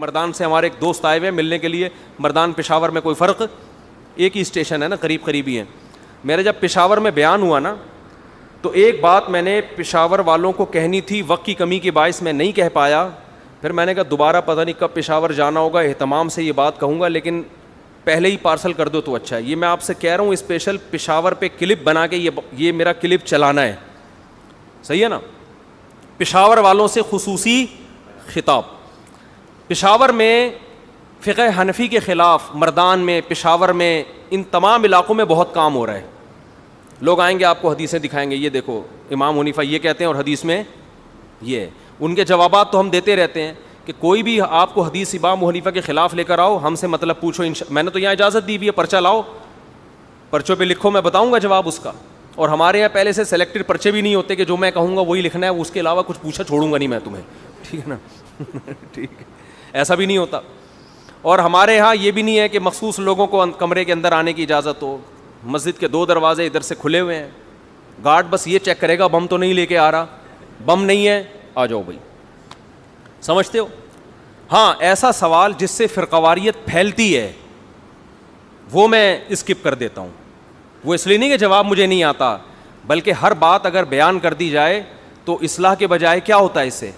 مردان سے ہمارے ایک دوست آئے ہوئے ملنے کے لیے. مردان پشاور میں کوئی فرق, ایک ہی اسٹیشن ہے نا, قریب قریبی ہیں. میرے جب پشاور میں بیان ہوا نا تو ایک بات میں نے پشاور والوں کو کہنی تھی, وقت کی کمی کے باعث میں نہیں کہہ پایا. پھر میں نے کہا دوبارہ پتہ نہیں کب پشاور جانا ہوگا, اہتمام سے یہ بات کہوں گا, لیکن پہلے ہی پارسل کر دو تو اچھا ہے. یہ میں آپ سے کہہ رہا ہوں اسپیشل پشاور پہ کلپ بنا کے یہ میرا کلپ چلانا ہے, صحیح ہے نا. پشاور والوں سے خصوصی خطاب. پشاور میں فقہ حنفی کے خلاف مردان میں, پشاور میں, ان تمام علاقوں میں بہت کام ہو رہا ہے. لوگ آئیں گے آپ کو حدیثیں دکھائیں گے, یہ دیکھو امام حنیفہ یہ کہتے ہیں اور حدیث میں یہ ہے. ان کے جوابات تو ہم دیتے رہتے ہیں کہ کوئی بھی آپ کو حدیث امام حنیفہ کے خلاف لے کر آؤ, ہم سے مطلب پوچھو. میں نے تو یہاں اجازت دی ہوئی ہے, پرچہ لاؤ, پرچوں پہ لکھو, میں بتاؤں گا جواب اس کا. اور ہمارے یہاں پہلے سے سلیکٹڈ پرچے بھی نہیں ہوتے کہ جو میں کہوں گا وہی لکھنا ہے, اس کے علاوہ کچھ پوچھا چھوڑوں گا نہیں میں تمہیں, ٹھیک ہے نا. ٹھیک ہے, ایسا بھی نہیں ہوتا. اور ہمارے یہاں یہ بھی نہیں ہے کہ مخصوص لوگوں کو کمرے کے اندر آنے کی اجازت ہو. مسجد کے 2 دروازے ادھر سے کھلے ہوئے ہیں, گارڈ بس یہ چیک کرے گا بم تو نہیں لے کے آ رہا, بم نہیں ہے آ جاؤ بھائی. سمجھتے ہو. ہاں ایسا سوال جس سے فرقواریت پھیلتی ہے وہ میں اسکپ کر دیتا ہوں. وہ اس لیے نہیں کہ جواب مجھے نہیں آتا, بلکہ ہر بات اگر بیان کر دی جائے تو اصلاح کے بجائے کیا ہوتا ہے, اس سے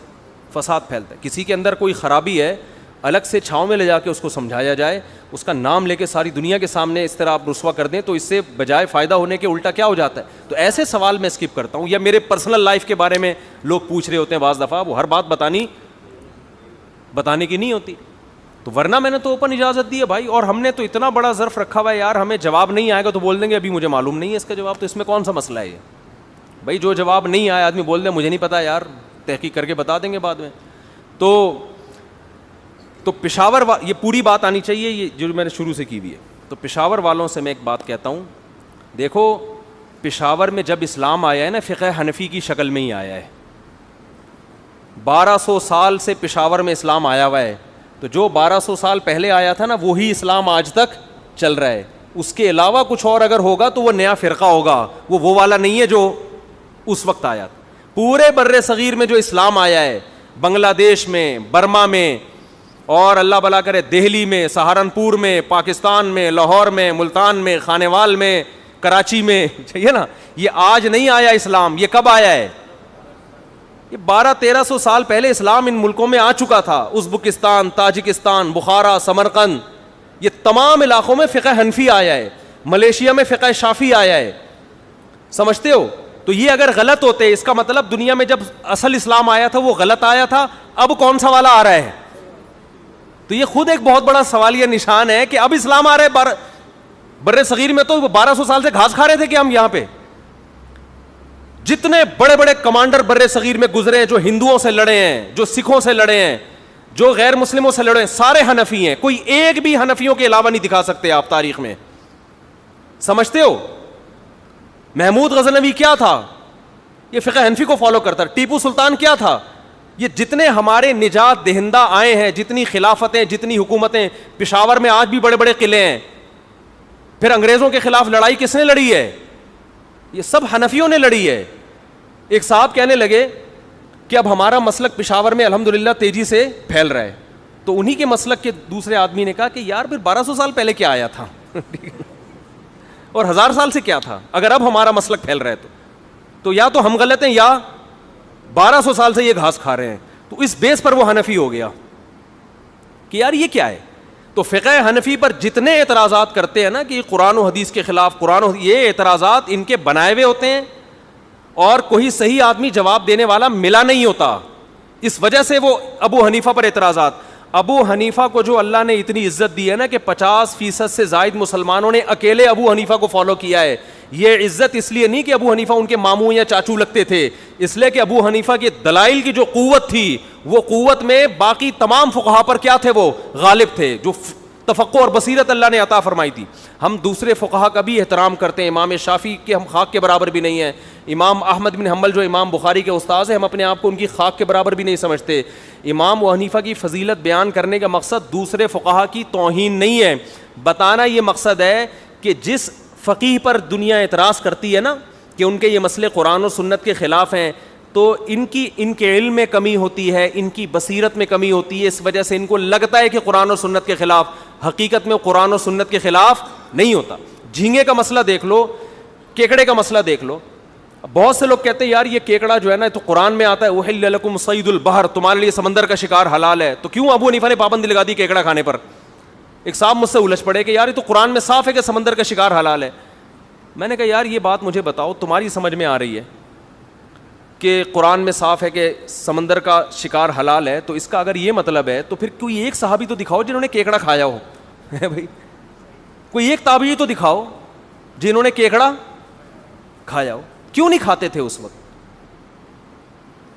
فساد پھیلتا ہے. کسی کے اندر کوئی خرابی ہے, الگ سے چھاؤں میں لے جا کے اس کو سمجھایا جائے, اس کا نام لے کے ساری دنیا کے سامنے اس طرح آپ رسوا کر دیں تو اس سے بجائے فائدہ ہونے کے الٹا کیا ہو جاتا ہے. تو ایسے سوال میں اسکپ کرتا ہوں. یا میرے پرسنل لائف کے بارے میں لوگ پوچھ رہے ہوتے ہیں بعض دفعہ, وہ ہر بات بتانے کی نہیں ہوتی. تو ورنہ میں نے تو اوپن اجازت دی ہے بھائی. اور ہم نے تو اتنا بڑا ظرف رکھا ہوا ہے یار, ہمیں جواب نہیں آئے گا تو بول دیں گے ابھی مجھے معلوم نہیں ہے اس کا جواب. تو اس میں کون سا مسئلہ ہے یہ بھائی, جو جواب نہیں آیا آدمی بول دے مجھے نہیں پتا یار, تحقیق کر کے بتا دیں گے بعد میں. تو پشاور یہ پوری بات آنی چاہیے, یہ جو میں نے شروع سے کی ہوئی ہے. تو پشاور والوں سے میں ایک بات کہتا ہوں, دیکھو پشاور میں جب اسلام آیا ہے نا فقہ حنفی کی شکل میں ہی آیا ہے. 1200 سال سے پشاور میں اسلام آیا ہوا ہے. تو جو 1200 سال پہلے آیا تھا نا وہی اسلام آج تک چل رہا ہے. اس کے علاوہ کچھ اور اگر ہوگا تو وہ نیا فرقہ ہوگا, وہ والا نہیں ہے جو اس وقت آیا تھا. پورے بر صغیر میں جو اسلام آیا ہے, بنگلہ دیش میں, برما میں, اور اللہ بلا کرے دہلی میں, سہارنپور میں, پاکستان میں, لاہور میں, ملتان میں, خانیوال میں, کراچی میں, چاہیے نا. یہ آج نہیں آیا اسلام, یہ کب آیا ہے؟ یہ 1200-1300 سال پہلے اسلام ان ملکوں میں آ چکا تھا. ازبکستان, تاجکستان, بخارا, سمرقند, یہ تمام علاقوں میں فقہ حنفی آیا ہے. ملیشیا میں فقہ شافی آیا ہے. سمجھتے ہو. تو یہ اگر غلط ہوتے, اس کا مطلب دنیا میں جب اصل اسلام آیا تھا وہ غلط آیا تھا, اب کون سا والا آ رہا ہے؟ تو یہ خود ایک بہت بڑا سوالیہ نشان ہے کہ اب اسلام آ رہا ہے بر صغیر میں. تو 1200 سال سے گھاس کھا رہے تھے کہ ہم یہاں پہ جتنے بڑے بڑے کمانڈر بر صغیر میں گزرے ہیں, جو ہندوؤں سے لڑے ہیں, جو سکھوں سے لڑے ہیں, جو غیر مسلموں سے لڑے ہیں, سارے حنفی ہیں. کوئی ایک بھی حنفیوں کے علاوہ نہیں دکھا سکتے آپ تاریخ میں. سمجھتے ہو. محمود غزنوی کیا تھا؟ یہ فقہ حنفی کو فالو کرتا. ٹیپو سلطان کیا تھا؟ یہ جتنے ہمارے نجات دہندہ آئے ہیں, جتنی خلافتیں, جتنی حکومتیں, پشاور میں آج بھی بڑے بڑے قلعے ہیں. پھر انگریزوں کے خلاف لڑائی کس نے لڑی ہے؟ یہ سب حنفیوں نے لڑی ہے. ایک صاحب کہنے لگے کہ اب ہمارا مسلک پشاور میں الحمدللہ تیزی سے پھیل رہا ہے. تو انہی کے مسلک کے دوسرے آدمی نے کہا کہ یار پھر 1200 سال پہلے کیا آیا تھا اور 1000 سال سے کیا تھا اگر اب ہمارا مسلک پھیل رہا ہے تو یا تو ہم غلط ہیں یا 1200 سال سے یہ گھاس کھا رہے ہیں. تو اس بیس پر وہ حنفی ہو گیا کہ یار یہ کیا ہے. تو فقہ حنفی پر جتنے اعتراضات کرتے ہیں نا کہ قرآن و حدیث کے خلاف, یہ اعتراضات ان کے بنائے ہوئے ہوتے ہیں اور کوئی صحیح آدمی جواب دینے والا ملا نہیں ہوتا. اس وجہ سے وہ ابو حنیفہ پر اعتراضات. ابو حنیفہ کو جو اللہ نے اتنی عزت دی ہے نا کہ 50% سے زائد مسلمانوں نے اکیلے ابو حنیفہ کو فالو کیا ہے. یہ عزت اس لیے نہیں کہ ابو حنیفہ ان کے ماموں یا چاچو لگتے تھے, اس لیے کہ ابو حنیفہ کے دلائل کی جو قوت تھی وہ قوت میں باقی تمام فقہا پر کیا تھے, وہ غالب تھے, جو تفقع اور بصیرت اللہ نے عطا فرمائی تھی. ہم دوسرے فقہا کا بھی احترام کرتے ہیں. امام شافعی کے ہم خاک کے برابر بھی نہیں ہیں. امام احمد بن حنبل جو امام بخاری کے استاذ ہیں, ہم اپنے آپ کو ان کی خاک کے برابر بھی نہیں سمجھتے. امام و حنیفہ کی فضیلت بیان کرنے کا مقصد دوسرے فقہا کی توہین نہیں ہے. بتانا یہ مقصد ہے کہ جس فقیہ پر دنیا اعتراض کرتی ہے نا کہ ان کے یہ مسئلے قرآن و سنت کے خلاف ہیں, تو ان کے علم میں کمی ہوتی ہے, ان کی بصیرت میں کمی ہوتی ہے, اس وجہ سے ان کو لگتا ہے کہ قرآن و سنت کے خلاف, حقیقت میں قرآن و سنت کے خلاف نہیں ہوتا. جھینگے کا مسئلہ دیکھ لو, کیکڑے کا مسئلہ دیکھ لو. بہت سے لوگ کہتے ہیں یار یہ کیکڑا جو ہے نا تو قرآن میں آتا ہے احل لکم صید البحر, تمہارے لیے سمندر کا شکار حلال ہے, تو کیوں ابو حنیفہ نے پابندی لگا دی کیکڑا کھانے پر؟ ایک صاحب مجھ سے الجھ پڑے کہ یار یہ تو قرآن میں صاف ہے کہ سمندر کا شکار حلال ہے. میں نے کہا یار یہ بات مجھے بتاؤ, تمہاری سمجھ میں آ رہی ہے کہ قرآن میں صاف ہے کہ سمندر کا شکار حلال ہے, تو اس کا اگر یہ مطلب ہے تو پھر کوئی ایک صحابی تو دکھاؤ جنہوں نے کیکڑا کھایا ہو بھائی, کوئی ایک تابعی تو دکھاؤ جنہوں نے کیکڑا کھایا ہو. کیوں نہیں کھاتے تھے اس وقت؟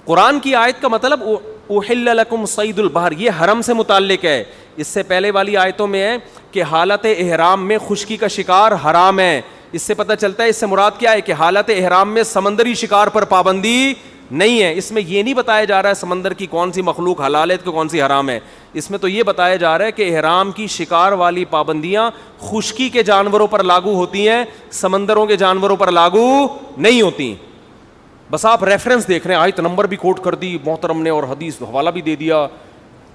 قرآن کی آیت کا مطلب احل لکم صید البحر, یہ حرم سے متعلق ہے. اس سے پہلے والی آیتوں میں ہے کہ حالت احرام میں خشکی کا شکار حرام ہے. اس سے پتہ چلتا ہے اس سے مراد کیا ہے کہ حالت احرام میں سمندری شکار پر پابندی نہیں ہے. اس میں یہ نہیں بتایا جا رہا ہے سمندر کی کون سی مخلوق حلال ہے کہ کون سی حرام ہے. اس میں تو یہ بتایا جا رہا ہے کہ احرام کی شکار والی پابندیاں خشکی کے جانوروں پر لاگو ہوتی ہیں, سمندروں کے جانوروں پر لاگو نہیں ہوتی. بس آپ ریفرنس دیکھ رہے ہیں, آیت نمبر بھی کوٹ کر دی محترم نے اور حدیث حوالہ بھی دے دیا,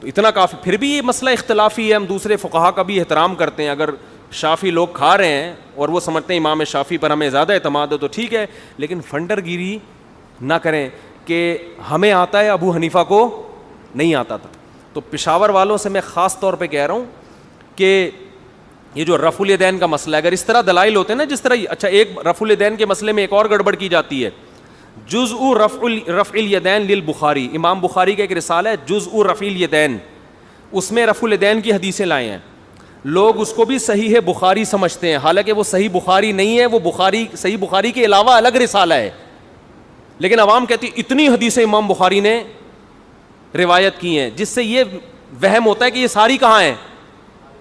تو اتنا کافی. پھر بھی یہ مسئلہ اختلافی ہے, ہم دوسرے فقہا کا بھی احترام کرتے ہیں. اگر شافی لوگ کھا رہے ہیں اور وہ سمجھتے ہیں امام شافی پر ہمیں زیادہ اعتماد ہے تو ٹھیک ہے, لیکن فنڈر گیری نہ کریں کہ ہمیں آتا ہے ابو حنیفہ کو نہیں آتا تھا. تو پشاور والوں سے میں خاص طور پہ کہہ رہا ہوں کہ یہ جو رفع الیدین کا مسئلہ ہے, اگر اس طرح دلائل ہوتے ہیں نا جس طرح, اچھا ایک رفع الیدین کے مسئلے میں ایک اور گڑبڑ کی جاتی ہے, جزء رفع الیدین للبخاری. امام بخاری کا ایک رسالہ ہے جزء رفع الیدین, اس میں رفع الیدین کی حدیثیں لائے ہیں. لوگ اس کو بھی صحیح بخاری سمجھتے ہیں, حالانکہ وہ صحیح بخاری نہیں ہے, وہ بخاری صحیح بخاری کے علاوہ الگ رسالہ ہے. لیکن عوام کہتی اتنی حدیثیں امام بخاری نے روایت کی ہیں, جس سے یہ وہم ہوتا ہے کہ یہ ساری کہاں ہیں,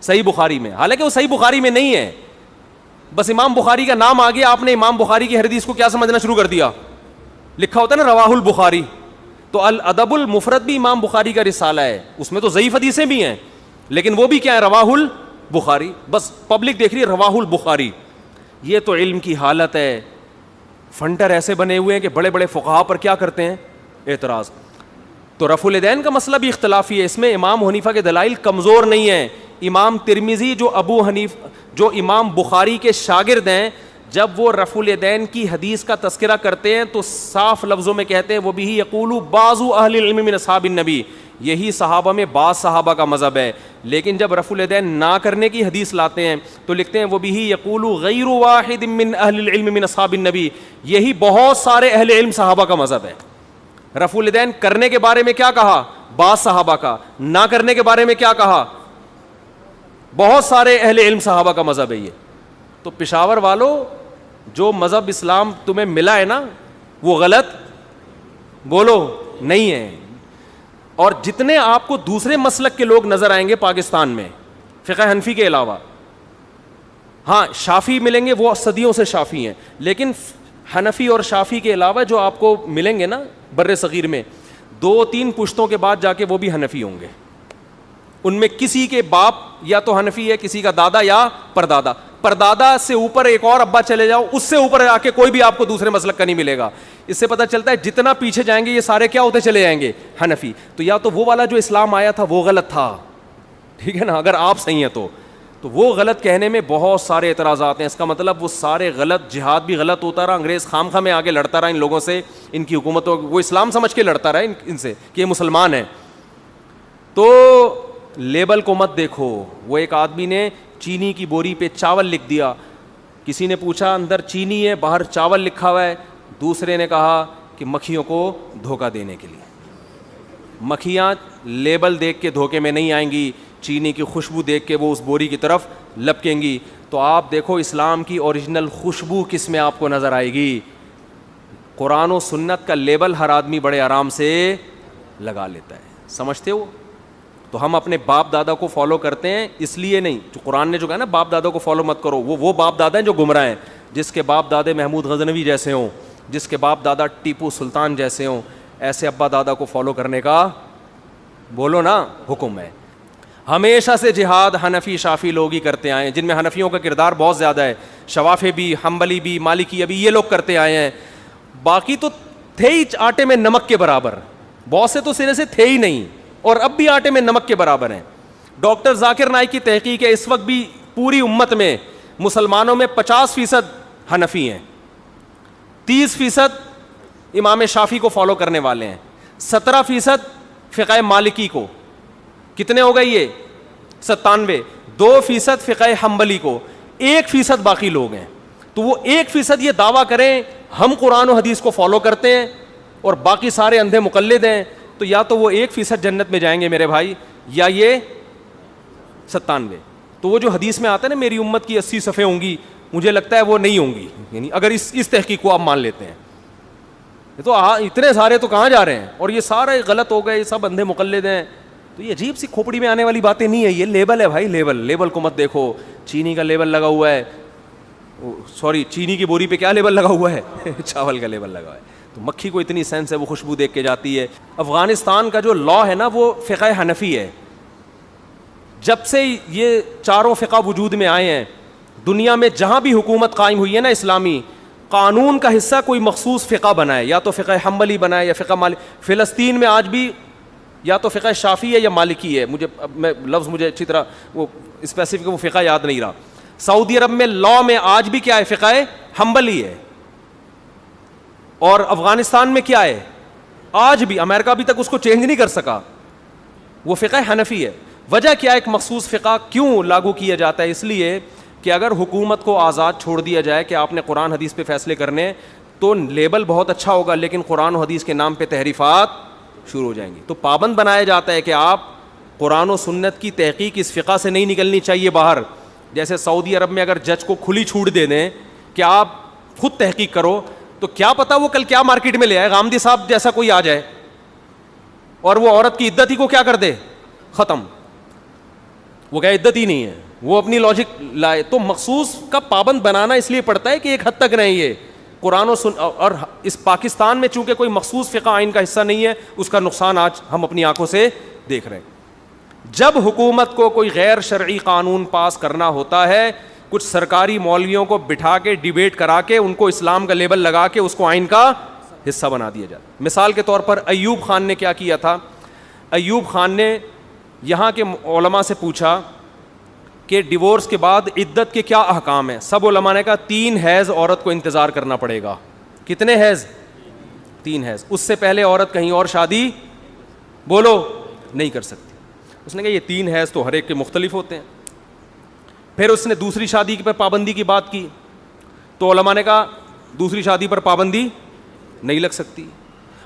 صحیح بخاری میں, حالانکہ وہ صحیح بخاری میں نہیں ہے. بس امام بخاری کا نام آ گیا, آپ نے امام بخاری کی حدیث کو کیا سمجھنا شروع کر دیا, لکھا ہوتا ہے نا رواہ البخاری, تو الادب المفرد بھی امام بخاری کا رسالہ ہے, اس میں تو ضعیف حدیثیں بھی ہیں لیکن وہ بھی کیا ہے, رواہ البخاری. بس پبلک دیکھ رہی ہے رواہ البخاری. یہ تو علم کی حالت ہے. فنڈر ایسے بنے ہوئے ہیں کہ بڑے بڑے فقہا پر کیا کرتے ہیں, اعتراض. تو رفع الیدین کا مسئلہ بھی اختلافی ہے, اس میں امام حنیفہ کے دلائل کمزور نہیں ہیں. امام ترمذی جو امام بخاری کے شاگرد ہیں, جب وہ رفع الیدین کی حدیث کا تذکرہ کرتے ہیں تو صاف لفظوں میں کہتے ہیں وہ بھی یقول بعض اہل العلم من اصحاب النبی, یہی صحابہ میں بعض صحابہ کا مذہب ہے. لیکن جب رفع الیدین نہ کرنے کی حدیث لاتے ہیں تو لکھتے ہیں وہ بھی یقول غیر واحد من اہل العلم من اصحاب النبی, یہی بہت سارے اہل علم صحابہ کا مذہب ہے. رفع الیدین کرنے کے بارے میں کیا کہا, بعض صحابہ کا, نہ کرنے کے بارے میں کیا کہا, بہت سارے اہل علم صحابہ کا مذہب ہے یہ. تو پشاور والوں, جو مذہب اسلام تمہیں ملا ہے نا وہ غلط بولو نہیں ہے. اور جتنے آپ کو دوسرے مسلک کے لوگ نظر آئیں گے پاکستان میں فقہ حنفی کے علاوہ, ہاں شافی ملیں گے, وہ صدیوں سے شافی ہیں, لیکن حنفی اور شافی کے علاوہ جو آپ کو ملیں گے نا بر صغیر میں, 2-3 پشتوں کے بعد جا کے وہ بھی حنفی ہوں گے. ان میں کسی کے باپ یا تو حنفی ہے, کسی کا دادا یا پردادا, پردادا سے اوپر ایک اور ابا چلے جاؤ, اس سے اوپر آ کے کوئی بھی آپ کو دوسرے مسلک کا نہیں ملے گا. اس سے پتہ چلتا ہے جتنا پیچھے جائیں گے یہ سارے کیا ہوتے چلے جائیں گے, حنفی. تو یا تو وہ والا جو اسلام آیا تھا وہ غلط تھا, ٹھیک ہے نا, اگر آپ صحیح ہیں تو وہ غلط کہنے میں بہت سارے اعتراضات ہیں. اس کا مطلب وہ سارے غلط, جہاد بھی غلط ہوتا رہا, انگریز خامخواہ میں آگے لڑتا رہا ان لوگوں سے, ان کی حکومتوں, وہ اسلام سمجھ کے لڑتا رہا ان سے کہ یہ مسلمان ہیں. تو لیبل کو مت دیکھو. وہ ایک آدمی نے چینی کی بوری پہ چاول لکھ دیا, کسی نے پوچھا اندر چینی ہے باہر چاول لکھا ہوا ہے, دوسرے نے کہا کہ مکھیوں کو دھوکہ دینے کے لیے. مکھیاں لیبل دیکھ کے دھوکے میں نہیں آئیں گی, چینی کی خوشبو دیکھ کے وہ اس بوری کی طرف لپکیں گی. تو آپ دیکھو اسلام کی اوریجنل خوشبو کس میں آپ کو نظر آئے گی. قرآن و سنت کا لیبل ہر آدمی بڑے آرام سے لگا لیتا ہے, سمجھتے ہو. تو ہم اپنے باپ دادا کو فالو کرتے ہیں اس لیے نہیں, جو قرآن نے جو کہا نا باپ دادا کو فالو مت کرو, وہ باپ دادا ہیں جو گمراہ ہیں. جس کے باپ دادے محمود غزنوی جیسے ہوں, جس کے باپ دادا ٹیپو سلطان جیسے ہوں, ایسے ابا دادا کو فالو کرنے کا بولو نا حکم ہے. ہمیشہ سے جہاد حنفی شافی لوگ ہی کرتے آئے ہیں, جن میں حنفیوں کا کردار بہت زیادہ ہے, شوافی بھی, حنبلی بھی, مالکی بھی, یہ لوگ کرتے آئے ہیں. باقی تو تھے ہی آٹے میں نمک کے برابر, بہت سے تو سرے سے تھے ہی نہیں, اور اب بھی آٹے میں نمک کے برابر ہیں. ڈاکٹر ذاکر نائک کی تحقیق ہے, اس وقت بھی پوری امت میں مسلمانوں میں 50% حنفی ہیں, 30% امام شافعی کو فالو کرنے والے ہیں, 17% فقہ مالکی کو, کتنے ہو گئے یہ 97, 2% فقہ حنبلی کو, 1% باقی لوگ ہیں. تو وہ 1% یہ دعویٰ کریں ہم قرآن و حدیث کو فالو کرتے ہیں اور باقی سارے اندھے مقلد ہیں, تو یا تو وہ 1% جنت میں جائیں گے میرے بھائی, یا یہ 97. تو وہ جو حدیث میں آتا ہے نا میری امت کی 80 صفحے ہوں گی, مجھے لگتا ہے وہ نہیں ہوں گی, یعنی اگر اس تحقیق کو آپ مان لیتے ہیں. تو اتنے سارے تو کہاں جا رہے ہیں, اور یہ سارے غلط ہو گئے, یہ سب اندھے مقلد ہیں. تو یہ عجیب سی کھوپڑی میں آنے والی باتیں نہیں ہے, یہ لیبل ہے بھائی, لیبل کو مت دیکھو. چینی کا لیبل لگا ہوا ہے, سوری چینی کی بوری پہ کیا لیبل لگا ہوا ہے, چاول کا لیبل لگا ہوا ہے. تو مکھی کو اتنی سینس ہے, وہ خوشبو دیکھ کے جاتی ہے. افغانستان کا جو لا ہے نا وہ فقہ حنفی ہے. جب سے یہ چاروں فقہ وجود میں آئے ہیں, دنیا میں جہاں بھی حکومت قائم ہوئی ہے نا اسلامی, قانون کا حصہ کوئی مخصوص فقہ بنائے, یا تو فقہ حنبلی بنائے یا فقہ مالک. فلسطین میں آج بھی یا تو فقہ شافعی ہے یا مالکی ہے, مجھے اچھی طرح وہ اسپیسیفک وہ فقہ یاد نہیں رہا. سعودی عرب میں لا میں آج بھی کیا ہے, فقہ حنبلی ہے. اور افغانستان میں کیا ہے آج بھی, امریکہ ابھی تک اس کو چینج نہیں کر سکا, وہ فقہ حنفی ہے. وجہ کیا ہے, ایک مخصوص فقہ کیوں لاگو کیا جاتا ہے؟ اس لیے کہ اگر حکومت کو آزاد چھوڑ دیا جائے کہ آپ نے قرآن حدیث پہ فیصلے کرنے, تو لیبل بہت اچھا ہوگا, لیکن قرآن و حدیث کے نام پہ تحریفات شروع ہو جائیں گی. تو پابند بنایا جاتا ہے کہ آپ قرآن و سنت کی تحقیق اس فقہ سے نہیں نکلنی چاہیے باہر. جیسے سعودی عرب میں اگر جج کو کھلی چھوٹ دے دیں کہ آپ خود تحقیق کرو, تو کیا پتا وہ کل کیا مارکیٹ میں لے آئے, غامدی صاحب جیسا کوئی آ جائے اور وہ عورت کی عدت ہی کو کیا کر دے, ختم. وہ کیا عدت ہی نہیں ہے, وہ اپنی لاجک لائے. تو مخصوص کا پابند بنانا اس لیے پڑتا ہے کہ ایک حد تک نہیں, یہ قرآن و اور اس پاکستان میں چونکہ کوئی مخصوص فقہ آئین کا حصہ نہیں ہے, اس کا نقصان آج ہم اپنی آنکھوں سے دیکھ رہے ہیں. جب حکومت کو کوئی غیر شرعی قانون پاس کرنا ہوتا ہے, کچھ سرکاری مولویوں کو بٹھا کے ڈیبیٹ کرا کے ان کو اسلام کا لیبل لگا کے اس کو آئین کا حصہ بنا دیا جاتا. مثال کے طور پر ایوب خان نے کیا کیا تھا. ایوب خان نے یہاں کے علماء سے پوچھا کہ ڈیورس کے بعد عدت کے کیا احکام ہیں. سب علماء نے کہا 3 حیض عورت کو انتظار کرنا پڑے گا. کتنے حیض؟ 3 حیض. اس سے پہلے عورت کہیں اور شادی بولو نہیں کر سکتی. اس نے کہا یہ 3 حیض تو ہر ایک کے مختلف ہوتے ہیں. پھر اس نے دوسری شادی پر پابندی کی بات کی, تو علماء نے کہا دوسری شادی پر پابندی نہیں لگ سکتی.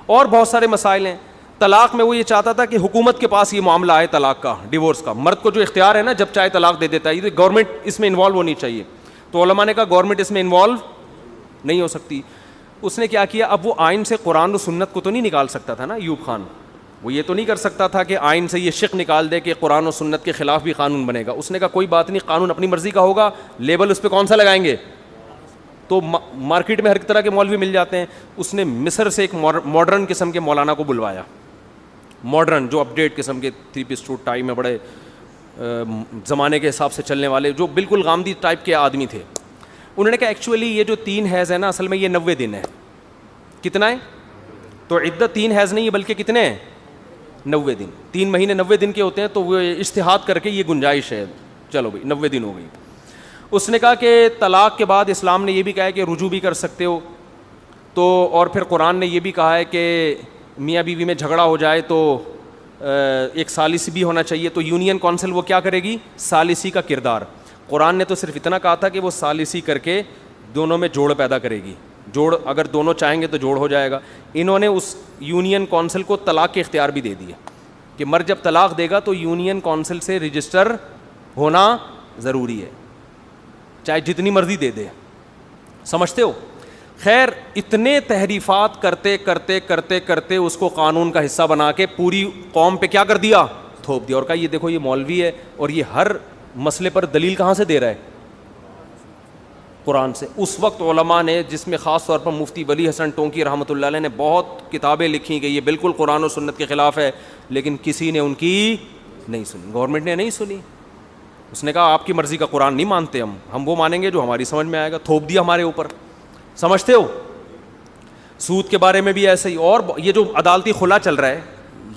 اور بہت سارے مسائل ہیں. طلاق میں وہ یہ چاہتا تھا کہ حکومت کے پاس یہ معاملہ آئے طلاق کا, ڈیورس کا, مرد کو جو اختیار ہے نا جب چاہے طلاق دے دیتا ہے, یہ گورنمنٹ اس میں انوالو ہونی چاہیے. تو علماء نے کہا گورنمنٹ اس میں انوالو نہیں ہو سکتی. اس نے کیا کیا, اب وہ آئین سے قرآن و سنت کو تو نہیں نکال سکتا تھا نا ایوب خان, وہ یہ تو نہیں کر سکتا تھا کہ آئین سے یہ شق نکال دے کہ قرآن و سنت کے خلاف بھی قانون بنے گا. اس نے کہا کوئی بات نہیں, قانون اپنی مرضی کا ہوگا, لیبل اس پہ کون سا لگائیں گے. تو مارکیٹ میں ہر طرح کے مولوی مل جاتے ہیں. اس نے مصر سے ایک ماڈرن قسم کے مولانا کو بلوایا, ماڈرن جو اپ ڈیٹ قسم کے 3 پیس سوٹ ٹائی میں بڑے زمانے کے حساب سے چلنے والے, جو بالکل غامدی ٹائپ کے آدمی تھے. انہوں نے کہا ایکچولی یہ جو 3 حیض ہے نا اصل میں یہ 90 دن ہے. کتنا ہے؟ تو عدت 3 حیض نہیں ہے بلکہ کتنے ہیں, 90 دن. 3 مہینے 90 دن کے ہوتے ہیں, تو وہ اجتہاد کر کے یہ گنجائش ہے, چلو بھائی 90 دن ہو گئی. اس نے کہا کہ طلاق کے بعد اسلام نے یہ بھی کہا ہے کہ رجوع بھی کر سکتے ہو. تو اور پھر قرآن نے یہ بھی کہا ہے کہ میاں بیوی میں جھگڑا ہو جائے تو ایک ثالثی بھی ہونا چاہیے. تو یونین کونسل وہ کیا کرے گی, ثالثی کا کردار. قرآن نے تو صرف اتنا کہا تھا کہ وہ ثالثی کر کے دونوں میں جوڑ پیدا کرے گی. جوڑ اگر دونوں چاہیں گے تو جوڑ ہو جائے گا. انہوں نے اس یونین کونسل کو طلاق کے اختیار بھی دے دیے کہ مرد جب طلاق دے گا تو یونین کونسل سے رجسٹر ہونا ضروری ہے, چاہے جتنی مرضی دے دے. سمجھتے ہو؟ خیر اتنے تحریفات کرتے کرتے کرتے کرتے اس کو قانون کا حصہ بنا کے پوری قوم پہ کیا کر دیا, تھوپ دیا, اور کہا یہ دیکھو یہ مولوی ہے اور یہ ہر مسئلے پر دلیل کہاں سے دے رہا ہے, قرآن سے. اس وقت علماء نے, جس میں خاص طور پر مفتی ولی حسن ٹونکی رحمۃ اللہ علیہ نے بہت کتابیں لکھی کہ یہ بالکل قرآن و سنت کے خلاف ہے, لیکن کسی نے ان کی نہیں سنی, گورنمنٹ نے نہیں سنی. اس نے کہا آپ کی مرضی کا قرآن نہیں مانتے, ہم وہ مانیں گے جو ہماری سمجھ میں آئے گا. تھوپ دیا ہمارے اوپر. سمجھتے ہو؟ سود کے بارے میں بھی ایسے ہی. اور یہ جو عدالتی خلا چل رہا ہے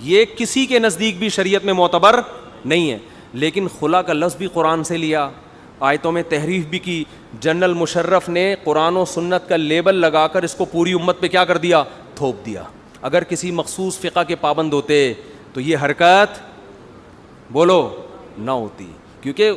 یہ کسی کے نزدیک بھی شریعت میں معتبر نہیں ہے, لیکن خلا کا لفظ بھی قرآن سے لیا, آیتوں میں تحریف بھی کی. جنرل مشرف نے قرآن و سنت کا لیبل لگا کر اس کو پوری امت پہ کیا کر دیا, تھوپ دیا. اگر کسی مخصوص فقہ کے پابند ہوتے تو یہ حرکت بولو نہ ہوتی, کیونکہ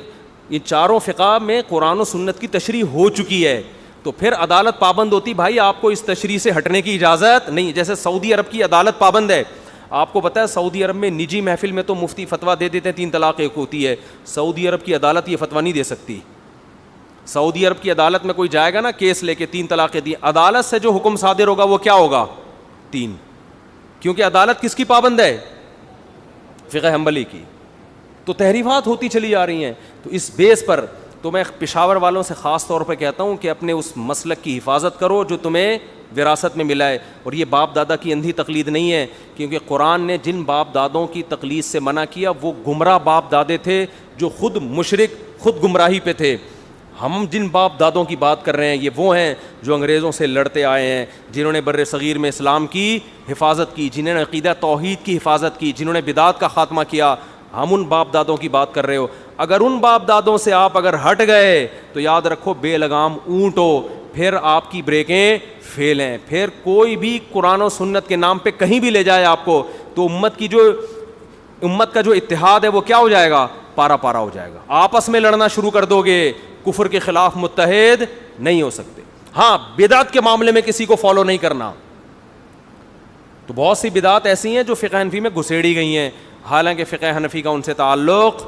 یہ چاروں فقہ میں قرآن و سنت کی تشریح ہو چکی ہے. تو پھر عدالت پابند ہوتی, بھائی آپ کو اس تشریح سے ہٹنے کی اجازت نہیں. جیسے سعودی عرب کی عدالت پابند ہے, آپ کو پتہ ہے سعودی عرب میں نجی محفل میں تو مفتی فتویٰ دے دیتے ہیں 3 طلاق ایک ہوتی ہے. سعودی عرب کی عدالت یہ فتویٰ نہیں دے سکتی. سعودی عرب کی عدالت میں کوئی جائے گا نا کیس لے کے 3 طلاقیں دی, عدالت سے جو حکم صادر ہوگا وہ کیا ہوگا, 3, کیونکہ عدالت کس کی پابند ہے, فقہ حنبلی کی. تو تحریفات ہوتی چلی جا رہی ہیں. تو اس بیس پر تو میں پشاور والوں سے خاص طور پہ کہتا ہوں کہ اپنے اس مسلک کی حفاظت کرو جو تمہیں وراثت میں ملا ہے. اور یہ باپ دادا کی اندھی تقلید نہیں ہے, کیونکہ قرآن نے جن باپ دادوں کی تقلید سے منع کیا وہ گمراہ باپ دادے تھے جو خود مشرک, خود گمراہی پہ تھے. ہم جن باپ دادوں کی بات کر رہے ہیں یہ وہ ہیں جو انگریزوں سے لڑتے آئے ہیں, جنہوں نے بر صغیر میں اسلام کی حفاظت کی, جنہوں نے عقیدہ توحید کی حفاظت کی, جنہوں نے بدعات کا خاتمہ کیا. ہم ان باپ دادوں کی بات کر رہے ہو. اگر ان باپ دادوں سے آپ اگر ہٹ گئے تو یاد رکھو بے لگام اونٹ ہو, پھر آپ کی بریکیں فیل ہیں. پھر کوئی بھی قرآن و سنت کے نام پہ کہیں بھی لے جائے آپ کو تو امت کا جو اتحاد ہے وہ کیا ہو جائے گا, پارا پارا ہو جائے گا. آپس میں لڑنا شروع کر دو گے, کفر کے خلاف متحد نہیں ہو سکتے. ہاں بدعت کے معاملے میں کسی کو فالو نہیں کرنا. تو بہت سی بدعات ایسی ہیں جو فقہ حنفی میں گھسیڑی گئی ہیں, حالانکہ فقہ حنفی کا ان سے تعلق